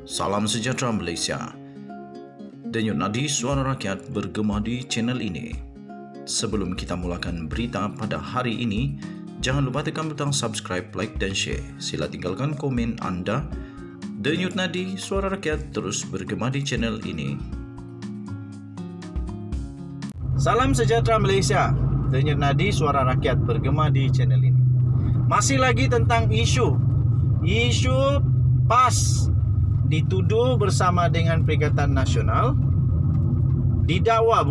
Salam sejahtera Malaysia. Denyut nadi suara rakyat bergema di channel ini. Sebelum kita mulakan berita pada hari ini, jangan lupa tekan butang subscribe, like dan share. Sila tinggalkan komen anda. Denyut nadi suara rakyat terus bergema di channel ini. Salam sejahtera Malaysia. Denyut nadi suara rakyat bergema di channel ini. Masih lagi tentang isu PAS dituduh bersama dengan Perikatan Nasional, didakwa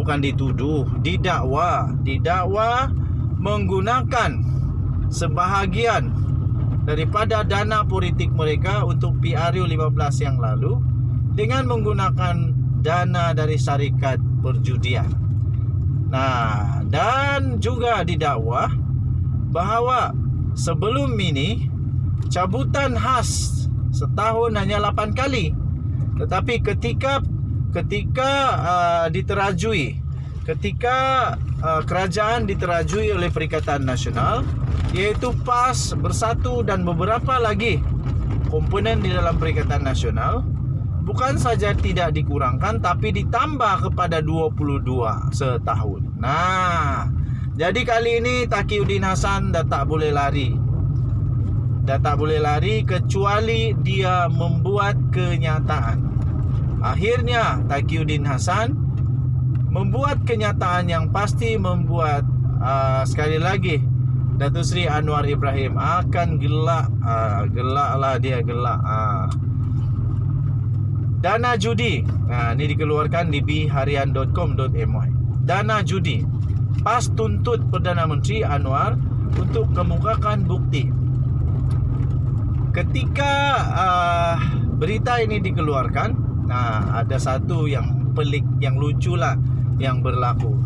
menggunakan sebahagian daripada dana politik mereka untuk PRU 15 yang lalu dengan menggunakan dana dari syarikat perjudian. Nah, dan juga didakwa bahawa sebelum ini cabutan khas setahun hanya 8 kali. Tetapi ketika kerajaan diterajui oleh Perikatan Nasional, iaitu PAS, Bersatu dan beberapa lagi komponen di dalam Perikatan Nasional, bukan saja tidak dikurangkan tapi ditambah kepada 22 setahun. Nah, jadi kali ini Taqiyuddin Hassan dah tak boleh lari. Kecuali dia membuat kenyataan. Akhirnya Taqiyuddin Hassan membuat kenyataan yang pasti membuat sekali lagi Datuk Seri Anwar Ibrahim akan gelak. Dana judi, ini dikeluarkan di biharian.com.my. Dana judi, PAS tuntut Perdana Menteri Anwar untuk kemukakan bukti. Ketika berita ini dikeluarkan, ada satu yang pelik, yang lucu lah yang berlaku.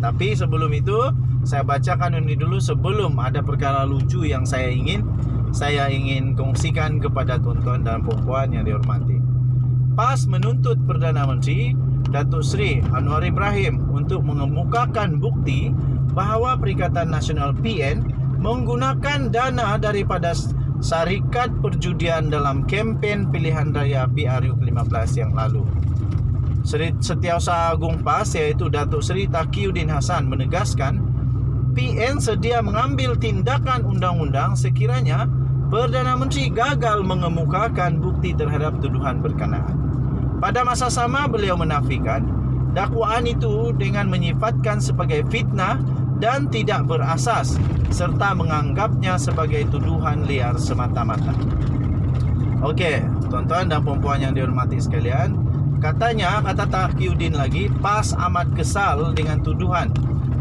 Tapi sebelum itu saya bacakan ini dulu sebelum ada perkara lucu yang saya ingin kongsikan kepada tuan-tuan dan puan-puan yang dihormati. PAS menuntut Perdana Menteri Datuk Seri Anwar Ibrahim untuk mengemukakan bukti bahawa Perikatan Nasional PN menggunakan dana daripada syarikat perjudian dalam kempen pilihan raya PRU 15 yang lalu. Setiausaha Agung PAS iaitu Datuk Seri Taqiyuddin Hassan menegaskan PN sedia mengambil tindakan undang-undang sekiranya Perdana Menteri gagal mengemukakan bukti terhadap tuduhan berkenaan. Pada masa sama beliau menafikan dakwaan itu dengan menyifatkan sebagai fitnah dan tidak berasas serta menganggapnya sebagai tuduhan liar semata-mata. Okey, tuan-tuan dan puan-puan yang dihormati sekalian, kata Taqiyuddin lagi, PAS amat kesal dengan tuduhan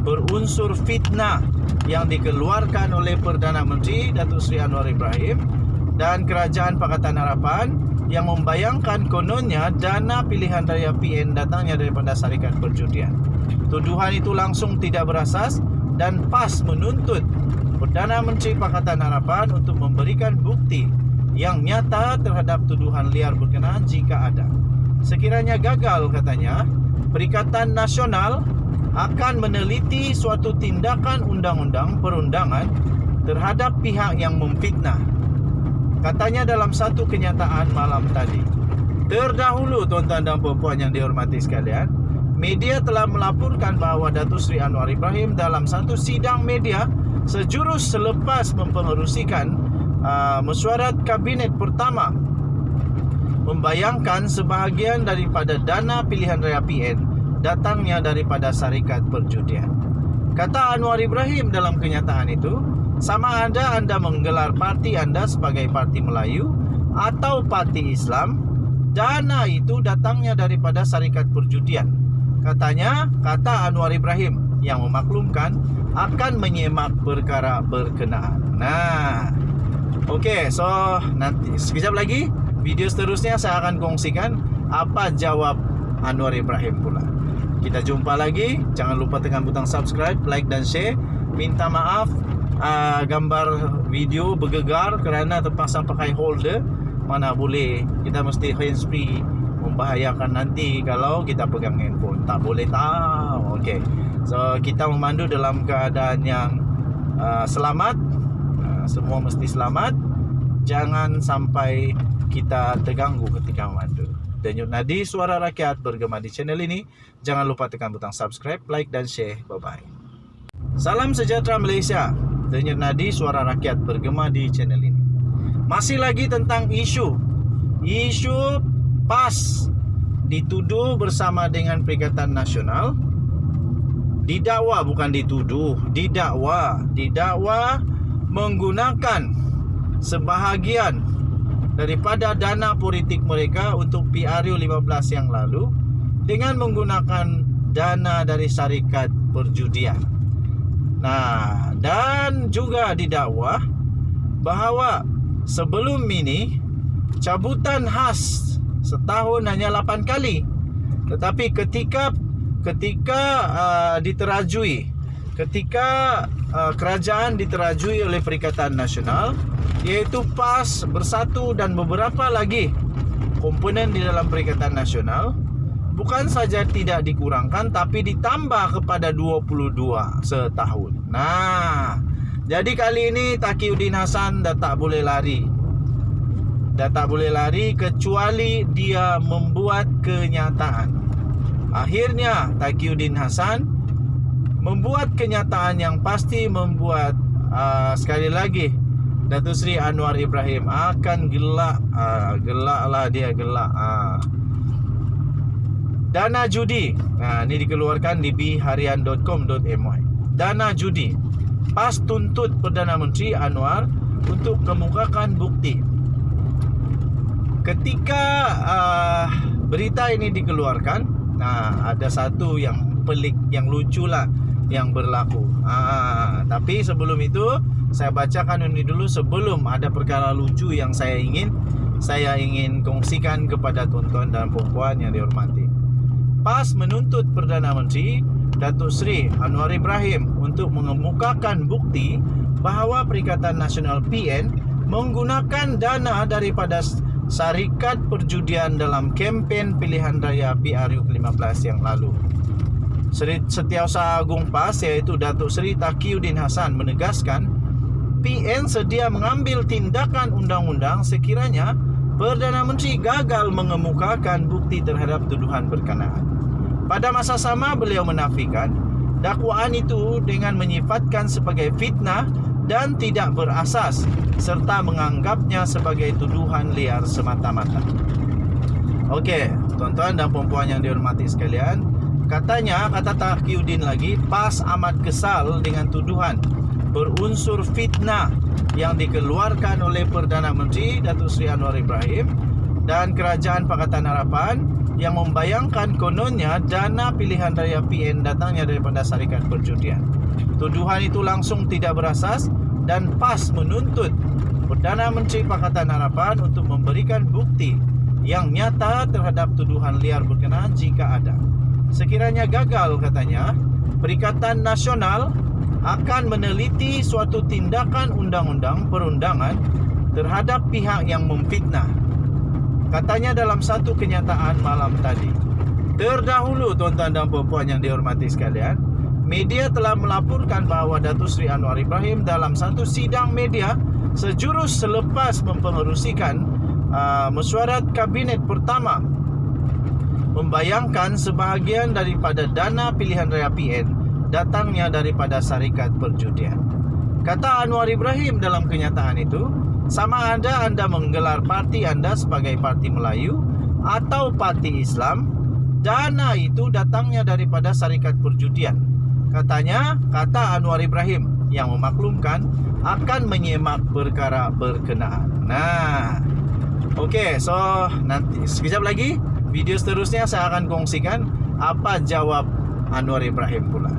berunsur fitnah yang dikeluarkan oleh Perdana Menteri Datuk Seri Anwar Ibrahim dan Kerajaan Pakatan Harapan yang membayangkan kononnya dana pilihan raya PN datangnya daripada syarikat perjudian. Tuduhan itu langsung tidak berasas dan PAS menuntut Perdana Menteri Pakatan Harapan untuk memberikan bukti yang nyata terhadap tuduhan liar berkenaan jika ada. Sekiranya gagal, katanya, Perikatan Nasional akan meneliti suatu tindakan undang-undang perundangan terhadap pihak yang memfitnah. Katanya dalam satu kenyataan malam tadi. Terdahulu, tuan-tuan dan puan-puan yang dihormati sekalian, media telah melaporkan bahawa Datuk Seri Anwar Ibrahim dalam satu sidang media sejurus selepas mempengerusikan mesyuarat kabinet pertama membayangkan sebahagian daripada dana pilihan raya PN datangnya daripada syarikat perjudian. Kata Anwar Ibrahim dalam kenyataan itu, sama ada anda menggelar parti anda sebagai Parti Melayu atau Parti Islam, dana itu datangnya daripada syarikat perjudian. Kata Anwar Ibrahim yang memaklumkan akan menyemak perkara berkenaan. Nah, okey, so nanti sekejap lagi video seterusnya saya akan kongsikan apa jawab Anwar Ibrahim pula. Kita jumpa lagi. Jangan lupa tekan butang subscribe, like dan share. Minta maaf gambar video bergegar kerana terpaksa pakai holder. Mana boleh, kita mesti hands free. Membahayakan nanti kalau kita pegang handphone. Tak boleh tahu. Okey. So kita memandu dalam keadaan yang selamat. Semua mesti selamat. Jangan sampai kita terganggu ketika memandu. Denyut nadi suara rakyat bergema di channel ini. Jangan lupa tekan butang subscribe, like dan share. Bye-bye. Salam sejahtera Malaysia. Denyut nadi suara rakyat bergema di channel ini. Masih lagi tentang isu PAS dituduh bersama dengan Perikatan Nasional. Didakwa, bukan dituduh, didakwa menggunakan sebahagian daripada dana politik mereka untuk PRU 15 yang lalu dengan menggunakan dana dari syarikat perjudian. Nah, dan juga didakwa bahawa sebelum ini cabutan khas setahun hanya 8 kali. Tetapi ketika kerajaan diterajui oleh Perikatan Nasional, iaitu PAS, Bersatu dan beberapa lagi komponen di dalam Perikatan Nasional, bukan saja tidak dikurangkan tapi ditambah kepada 22 setahun. Nah, jadi kali ini Taqiyuddin Hasan dah tak boleh lari. Kecuali dia membuat kenyataan. Akhirnya Taqiyuddin Hasan membuat kenyataan yang pasti membuat sekali lagi Datuk Seri Anwar Ibrahim akan gelak. Dana judi. Ini dikeluarkan di biharian.com.my. Dana judi. PAS tuntut Perdana Menteri Anwar untuk kemukakan bukti. Ketika berita ini dikeluarkan, ada satu yang pelik, yang lucu lah yang berlaku. Tapi sebelum itu saya bacakan ini dulu sebelum ada perkara lucu yang saya ingin kongsikan kepada tuan-tuan dan puan-puan yang dihormati. PAS menuntut Perdana Menteri Datuk Seri Anwar Ibrahim untuk mengemukakan bukti bahawa Perikatan Nasional PN menggunakan dana daripada syarikat perjudian dalam kempen pilihan raya PRU ke-15 yang lalu. Setiausaha Agung PAS iaitu Datuk Seri Taqiyuddin Hasan menegaskan PN sedia mengambil tindakan undang-undang sekiranya Perdana Menteri gagal mengemukakan bukti terhadap tuduhan berkenaan. Pada masa sama beliau menafikan dakwaan itu dengan menyifatkan sebagai fitnah dan tidak berasas serta menganggapnya sebagai tuduhan liar semata-mata. Okey, tuan-tuan dan puan-puan yang dihormati sekalian, kata Taqiyuddin lagi, PAS amat kesal dengan tuduhan berunsur fitnah yang dikeluarkan oleh Perdana Menteri Datuk Seri Anwar Ibrahim dan Kerajaan Pakatan Harapan yang membayangkan kononnya dana pilihan raya PN datangnya daripada syarikat perjudian. Tuduhan itu langsung tidak berasas dan PAS menuntut Perdana Menteri Pakatan Harapan untuk memberikan bukti yang nyata terhadap tuduhan liar berkenaan jika ada. Sekiranya gagal, katanya, Perikatan Nasional akan meneliti suatu tindakan undang-undang perundangan terhadap pihak yang memfitnah. Katanya dalam satu kenyataan malam tadi. Terdahulu, tuan-tuan dan puan-puan yang dihormati sekalian, media telah melaporkan bahawa Datuk Seri Anwar Ibrahim dalam satu sidang media sejurus selepas mempengerusikan mesyuarat kabinet pertama membayangkan sebahagian daripada dana pilihan raya PN datangnya daripada syarikat perjudian. Kata Anwar Ibrahim dalam kenyataan itu, sama ada anda menggelar parti anda sebagai Parti Melayu atau Parti Islam, dana itu datangnya daripada syarikat perjudian. Kata Anwar Ibrahim yang memaklumkan akan menyemak perkara berkenaan. Nah, okey, so nanti sekejap lagi video seterusnya saya akan kongsikan apa jawab Anwar Ibrahim pula.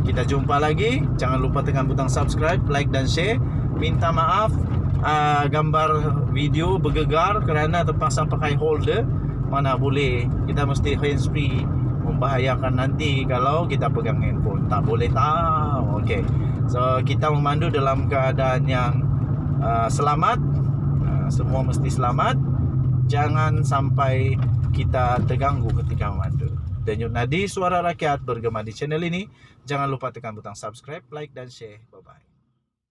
Kita jumpa lagi. Jangan lupa tekan butang subscribe, like dan share. Minta maaf gambar video bergegar kerana terpaksa pakai holder. Mana boleh, kita mesti hands free. Membahayakan nanti kalau kita pegang handphone. Tak boleh tahu. Okey. So kita memandu dalam keadaan yang selamat. Semua mesti selamat. Jangan sampai kita terganggu ketika memandu. Denyut nadi suara rakyat bergema di channel ini. Jangan lupa tekan butang subscribe, like dan share. Bye bye.